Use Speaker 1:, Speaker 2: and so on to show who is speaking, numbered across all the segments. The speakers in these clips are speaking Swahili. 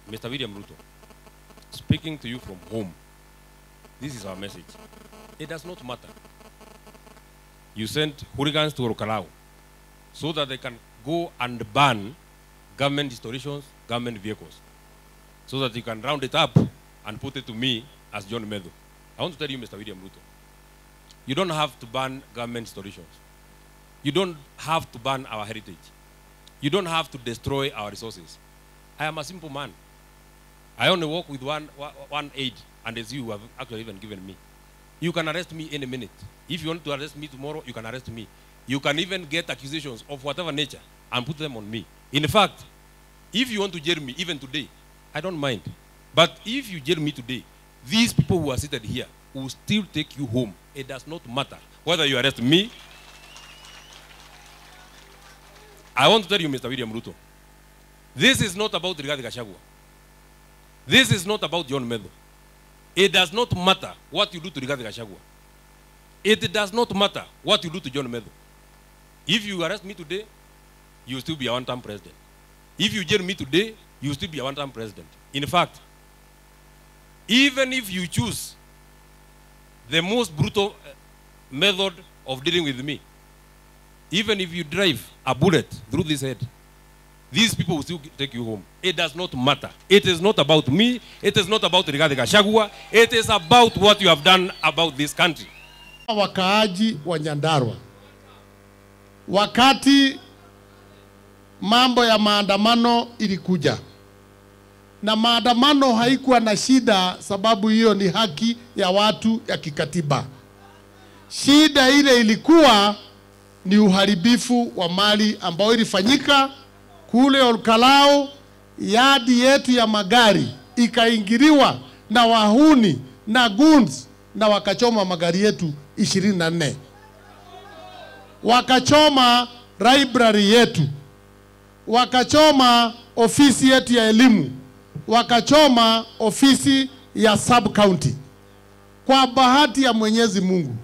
Speaker 1: Mr. William Ruto, speaking to you from home, this is our message. It does not matter. You sent hooligans to Orokalao so that they can go and ban government installations, government vehicles, so that you can round it up and put it to me as John Medho. I want to tell you, Mr. William Ruto, you don't have to ban government installations. You don't have to ban our heritage. You don't have to destroy our resources. I am a simple man. I only work with one aid, and it's you who have actually even given me. You can arrest me any minute. If you want to arrest me tomorrow, you can arrest me. You can even get accusations of whatever nature and put them on me. In fact, if you want to jail me even today, I don't mind. But if you jail me today, these people who are seated here will still take you home. It does not matter whether you arrest me. I want to tell you, Mr. William Ruto, this is not about Rigathi Gachagua. This is not about John Medho. It does not matter what you do to Rigathi Gachagua. It does not matter what you do to John Medho. If you arrest me today, you will still be a one-term president. If you jail me today, you will still be a one-term president. In fact, even if you choose the most brutal method of dealing with me, even if you drive a bullet through this head, these people will still take you home. It does not matter. It is not about me. It is not about Rigathi Gachagua. It is about what you have done about this country.
Speaker 2: Wakaaji wa Nyandarua, wakati mambo ya maandamano ilikuja, na maandamano haikuwa na shida, sababu hiyo ni haki ya watu ya kikatiba. Shida ile ilikuwa ni uharibifu wa mali ambao ilifanyika kule Orokalao. Yadi yetu ya magari ikaingiliwa na wahuni na goons, na wakachoma magari yetu 24. Wakachoma library yetu, wakachoma ofisi yetu ya elimu, wakachoma ofisi ya sub county. Kwa bahati ya Mwenyezi Mungu,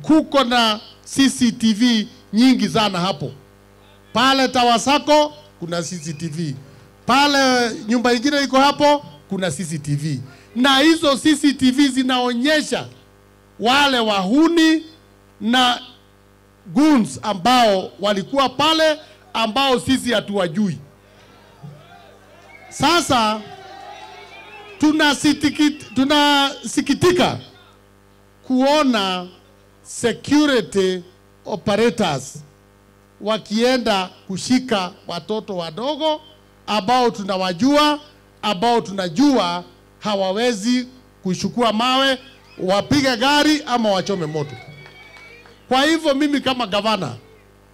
Speaker 2: kuko na CCTV nyingi sana hapo. Pale Tawasako kuna CCTV. Pale nyumba nyingine iko hapo kuna CCTV. Na hizo CCTV zinaonyesha wale wahuni na goons ambao walikuwa pale, ambao sisi hatuwajui. Sasa tunasikitika kuona security operators wakienda kushika watoto wadogo ambao tunawajua, ambao tunajua hawawezi kuchukua mawe, wapige gari ama wachome moto. Kwa hivyo mimi kama gavana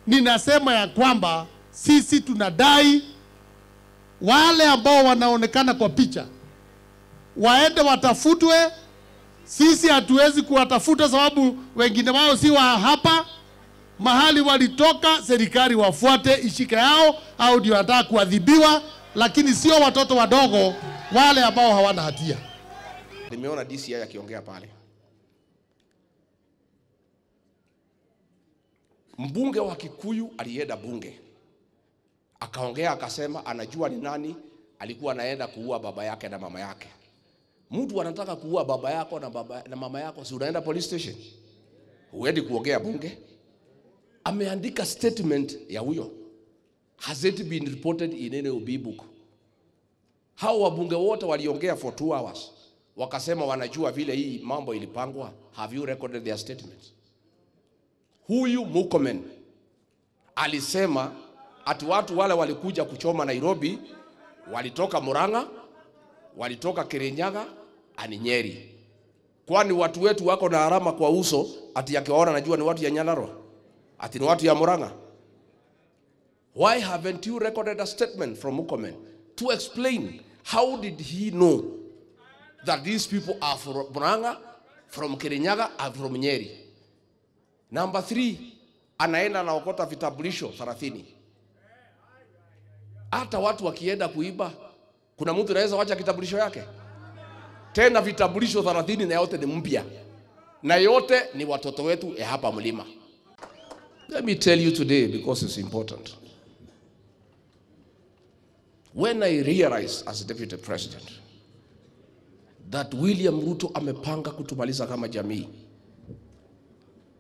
Speaker 2: ninasema ya kwamba sisi tunadai wale ambao wanaonekana kwa picha waende watafutwe. Sisi hatuwezi kuwatafuta sababu wengine wao si wa hapa. Mahali walitoka, serikali wafuate ishike yao, au ndio wanataka kuadhibiwa, lakini sio watoto wadogo wale ambao hawana hatia.
Speaker 3: Nimeona DCI akiongea pale. Mbunge wa Kikuyu alienda bunge, akaongea akasema anajua ni nani alikuwa anaenda kuua baba yake na mama yake. Mtu anataka kuua baba yako na mama yako, si unaenda police station? Huendi kuongea bunge? Ameandika statement ya huyo. Has it been reported in any OB book? Hao wabunge wote waliongea for 2 hours. Wakasema wanajua vile hii mambo ilipangwa. Have you recorded their statements? Huyu Murkomen alisema ati watu wale walikuja kuchoma Nairobi walitoka Murang'a, walitoka Kirinyaga, ani Nyeri. Kwani watu wetu wako na alama kwa uso ati akiwaona najua ni watu ya Nyandarua, ati ni watu ya Murang'a? Why haven't you recorded a statement from Murkomen to explain how did he know that these people are from Murang'a, from Kirinyaga, and from Nyeri? Number 3, anaenda naokota vitambulisho 30. Hata watu wakienda kuiba, kuna mtu anaweza wacha kitambulisho yake? Tena vitambulisho 30 na yote ni mpya. Na yote ni watoto wetu ya hapa mlima. Let me tell you today, because it's important. When I realized as deputy president that William Ruto amepanga kutumaliza kama jamii,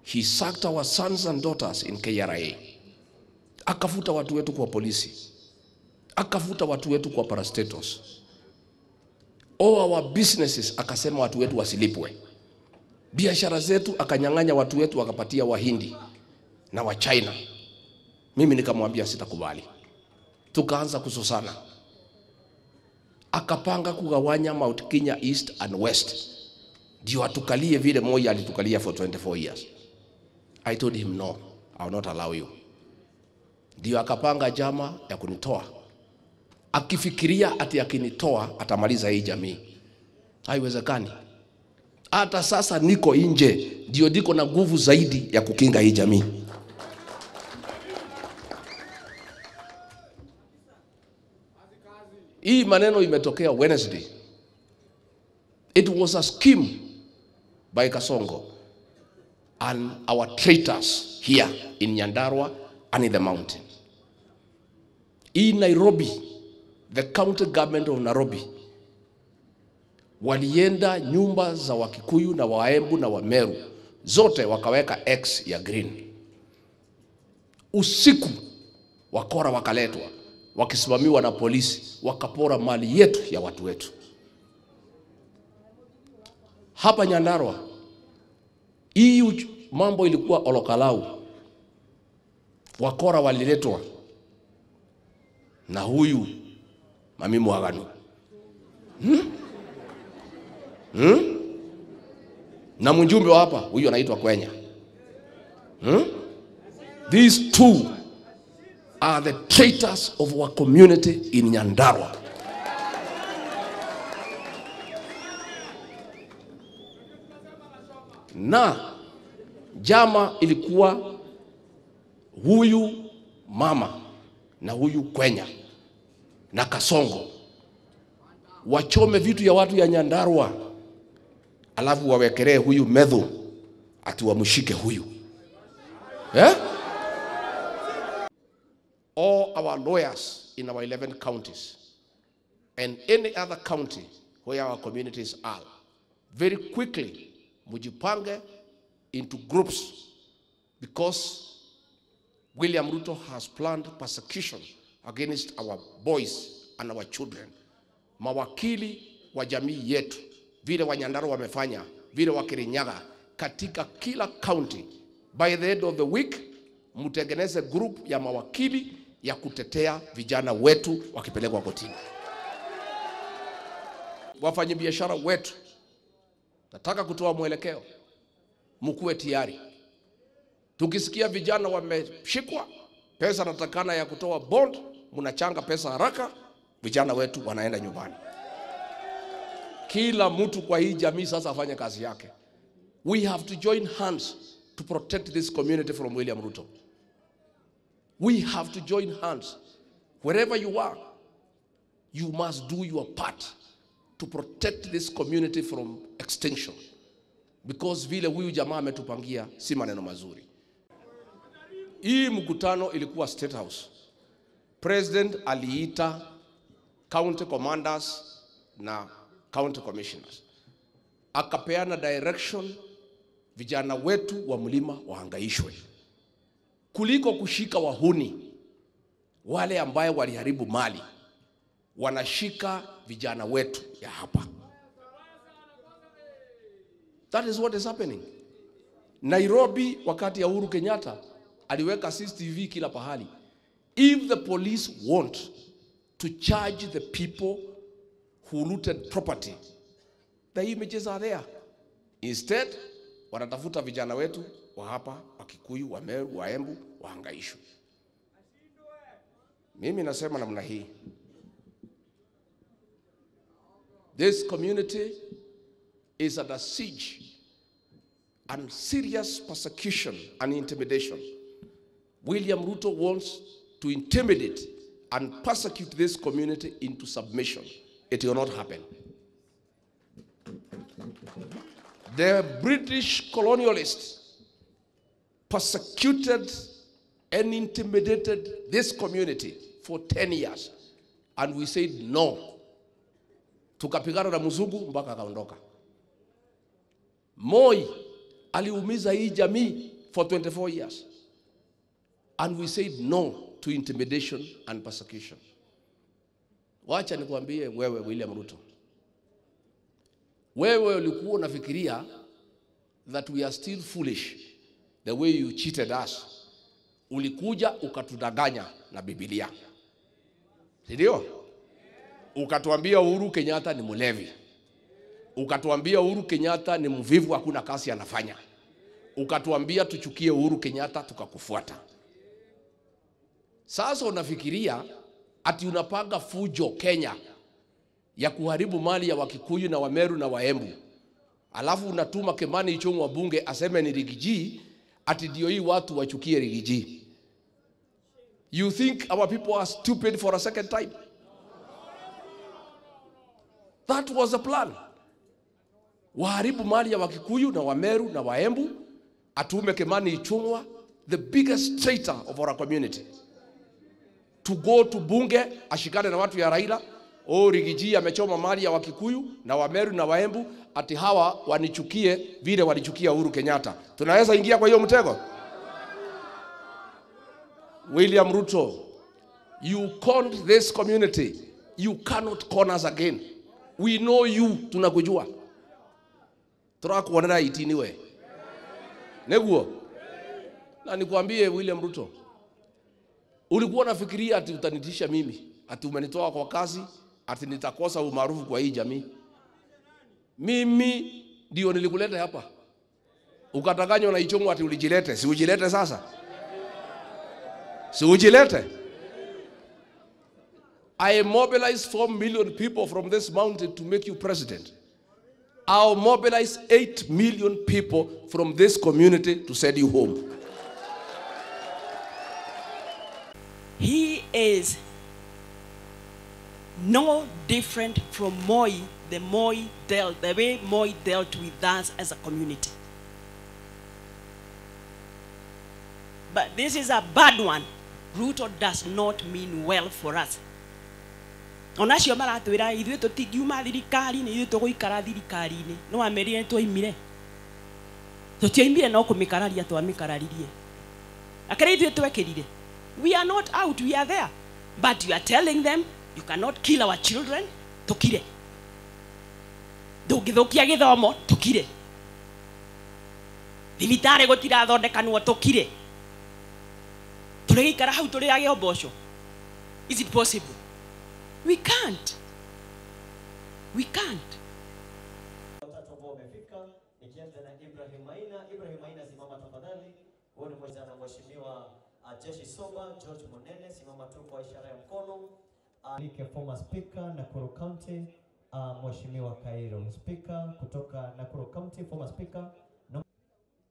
Speaker 3: he sacked our sons and daughters in KRA. Akafuta watu wetu kwa polisi. Akafuta watu wetu kwa parastatos. All our businesses akasema watu wetu wasilipwe. Biashara zetu akanyang'anya watu wetu akapatia Wahindi na wa China. Mimi nikamwambia sitakubali. Tukaanza kususana. Akapanga kugawanya Mount Kenya East and West. Ndio atukalie vile Moi alitukalia for 24 years. I told him no, I will not allow you. Ndio akapanga jama ya kunitoa. Akifikiria ati akinitoa atamaliza hii jamii. Haiwezekani. Hata sasa niko nje, ndio niko na nguvu zaidi ya kukinga hii jamii. Hii maneno imetokea Wednesday. It was a scheme by Kasongo and our traitors here in Nyandarua and in the mountain. In Nairobi, the county government of Nairobi walienda nyumba za Wakikuyu na Waembu na Wameru zote wakaweka X ya green. Usiku wakora wakaletwa wakisimamiwa na polisi, wakapora mali yetu ya watu wetu. Hapa Nyandarua hii mambo ilikuwa Olokalau. Wakora waliletwa na huyu Mami Mwaganu. Na mjumbe wa hapa huyu anaitwa Kwenya. These two are the traitors of our community in Nyandarua. Na jama ilikuwa huyu mama na huyu Kwenya na Kasongo wachome vitu ya watu ya Nyandarua, alafu wawekelee huyu Medhu ati wamshike huyu. All our lawyers in our 11 counties and any other county where our communities are, very quickly mujipange into groups, because William Ruto has planned persecution against our boys and our children. Mawakili wa jamii yetu vile wa Nyandarua wamefanya, vile wa Kirinyaga, katika kila county, by the end of the week mtengeneze group ya mawakili ya kutetea vijana wetu wakipelekwa kotini. Wafanyabiashara wetu, nataka kutoa mwelekeo, mkuwe tayari. Tukisikia vijana wameshikwa, pesa natakana ya kutoa bond, mnachanga pesa haraka, vijana wetu wanaenda nyumbani. Kila mtu kwa hii jamii sasa afanye kazi yake. We have to join hands to protect this community from William Ruto. We have to join hands. Wherever you are, you must do your part to protect this community from extinction. Because vile huyu jamaa ametupangia si maneno mazuri. Hii mkutano ilikuwa State House. President aliita county commanders na county commissioners. Akapeana direction vijana wetu wa mlima wahangaishwe, kuliko kushika wahuni wale ambaye waliharibu mali. Wanashika vijana wetu ya hapa. That is what is happening. Nairobi wakati ya Uhuru Kenyatta aliweka CCTV kila pahali. If the police want to charge the people who looted property, the images are there. Instead, wanatafuta vijana wetu wa hapa, Wakikuyu, Wameru, Waembu, wahangaishwe. Mimi nasema namna hii. This community is under siege and serious persecution and intimidation. William Ruto wants to intimidate and persecute this community into submission. It will not happen. The British colonialists persecuted and intimidated this community for 10 years and we said no. Tukapigana na mzungu mpaka akaondoka. Moi aliumiza hii jamii for 24 years. And we said no to intimidation and persecution. Wacha nikwambie wewe William Ruto. Wewe ulikuwa unafikiria that we are still foolish the way you cheated us. Ulikuja ukatudanganya na Biblia. Ndio? Ukatuambia Uhuru Kenyatta ni mlevi. Ukatuambia Uhuru Kenyatta ni mvivu, hakuna kazi anafanya. Ukatuambia tuchukie Uhuru Kenyatta, tukakufuata. Sasa unafikiria ati unapanga fujo Kenya ya kuharibu mali ya Wakikuyu na Wameru na Waembu. Alafu unatuma Kimani Ichung'wah bunge aseme ni Rigiji, ati ndio hii watu wachukie Rigiji. You think our people are stupid for a second time? That was the plan. Waharibu mali ya Wakikuyu na Wameru na Waembu, atume Kimani Ichung'wah, the biggest traitor of our community, to go to bunge ashikane na watu ya Raila. Rigiji amechoma mali ya Wakikuyu na Wameru na Waembu, ati hawa wanichukie vile walichukia Uhuru Kenyatta. Tunaweza ingia kwa hiyo mtego? William Ruto, you conned this community. You cannot con us again. We know you, tunakujua. Turakuonera itini we. Neguo. Na nikwambie William Ruto, ulikuwa unafikiria ati utanitisha mimi, ati umenitoa kwa kazi, ati nitakosa umaarufu kwa hii jamii. Mimi ndio nilikuleta hapa. Ukatanganywa na Ichung'wah ati ulijilete. Si ujilete sasa? Si ujilete? I mobilized 4 million people from this mountain to make you president. I'll mobilize 8 million people from this community to send you home.
Speaker 4: He is no different from Moi, the way Moi dealt with us as a community. But this is a bad one. Ruto does not mean well for us. Onasio maratwira ithuĩ tũtingiuma thirikari-inĩ, ithuĩ tũgũikara thirikari-inĩ. No amerie twoimire. Tũtioimire no kũmĩkararia twamĩkararirie. Akĩrĩ ithuĩ twekĩrire. We are not out, we are there. But you are telling them you cannot kill our children. Tũkire. Ndũngĩthũkia gĩthomo, tũkire. Thibitarĩ gũtirathondekanwo, tũkire. Tũrĩgĩikara hau tũrĩage ũboco. Is it possible? We can't. We can't.
Speaker 5: Watatu ambao wamefika, nikianza na Ibrahim Maina. Ibrahim Maina, simama tafadhali. Huyu ni mheshimiwa Jeshi Soba, George Monene, simama tu kwa ishara ya mkono. Like former speaker Nakuru County, Mheshimiwa Kairo, speaker kutoka Nakuru County, former speaker.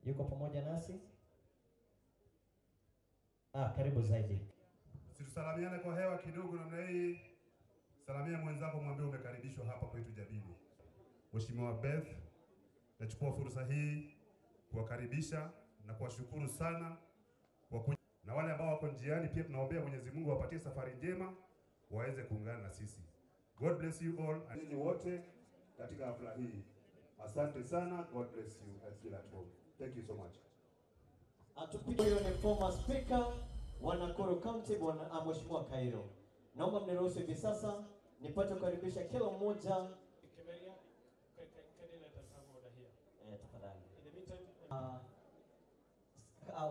Speaker 5: Yuko pamoja nasi? Karibu zaidi.
Speaker 6: Situsalamiane kwa hewa kidogo namna hii. Salamia mwenzako, mwambie umekaribishwa hapa kwetu Jabini. Mheshimiwa Beth, nachukua fursa hii kuwakaribisha na kuwashukuru sana kwa na wale ambao wako njiani pia tunaombea Mwenyezi Mungu awapatie safari njema waweze kuungana na sisi. God bless you all and you wote katika hafla hii. Asante sana. God bless you and still at home. Thank you so much.
Speaker 5: Huyo ni former speaker wa Nakuru County, bwana Mheshimiwa Kairo. Naomba mniruhusu hivi sasa nipate kukaribisha kila mmoja.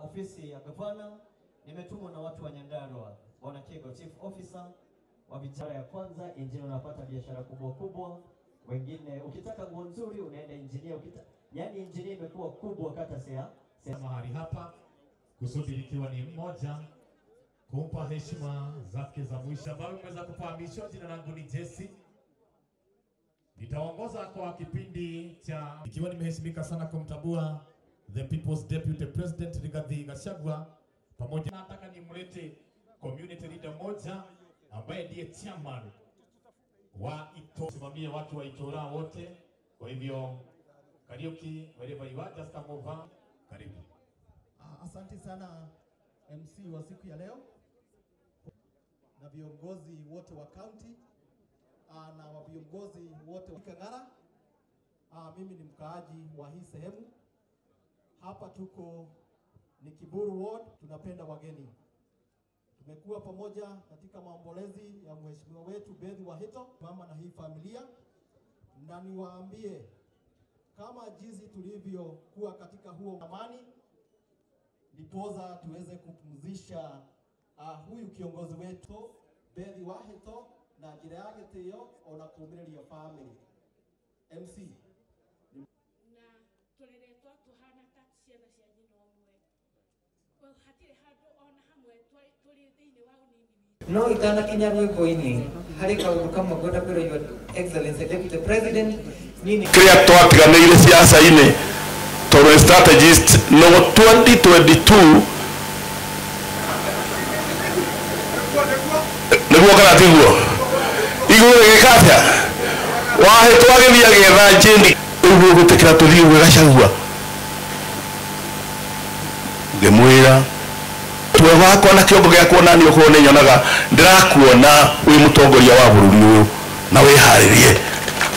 Speaker 5: Ofisi ya gavana nimetumwa na watu wa Nyandarua, bwana Kego, chief officer wa biashara ya kwanza. Engineer unapata biashara kubwa kubwa, wengine ukitaka nguo nzuri unaenda engineer, yani engineer imekuwa kubwa kata sea
Speaker 7: mahali hapa, kusudi likiwa ni mmoja kumpa heshima zake za mwisho. Ambayo umeweza kufahamishwa, jina langu ni Jesse. Nitaongoza kwa kipindi cha ikiwa nimeheshimika sana kumtambua the People's Deputy President Rigathi Gachagua, pamoja nataka nimlete community leader moja ambaye ndiye chairman wa Ito, simamia watu wa Itora wote. Kwa hivyo Kariuki, wherever you are, just come over. Karibu.
Speaker 8: Asante sana MC wa siku ya leo.
Speaker 5: na viongozi wote wa county na viongozi wote wa Kang'ara. Mimi ni mkaaji wa hii sehemu. Hapa tuko ni Kiburu Ward, tunapenda wageni. Tumekuwa pamoja katika maombolezi ya mheshimiwa wetu Beth Wahito, mama na hii familia, na niwaambie kama jinsi tulivyokuwa katika huo amani, ndipoza tuweze kupumzisha huyu kiongozi wetu Beth Wahito na njira yake teo ona kuumiria family MC
Speaker 8: na tuliretwa tuhana tatsiana cia nyina omwe kwa hatire handu ona hamwe tuli thiini wa unini
Speaker 9: no itana kinya rwimbo-ini hari kaundu kamwe ngwenda kwira your excellency deputy president nini
Speaker 10: kiria twatiganĩire siasa-inĩ tondũ strategist no 2022 nĩguo kana tiguo igũrũ gĩkatĩa Wahito agĩthiĩ agĩetha Njĩndĩ ũguo gũtĩkĩra tũthiĩ ũguo Gachagua ngĩmwĩra twega wakwa na kĩongo gĩakwa nani ũkorwo nĩ nyonaga ndĩrakuona wĩ mũtongoria wa bũrũri ũyũ na wĩharĩrie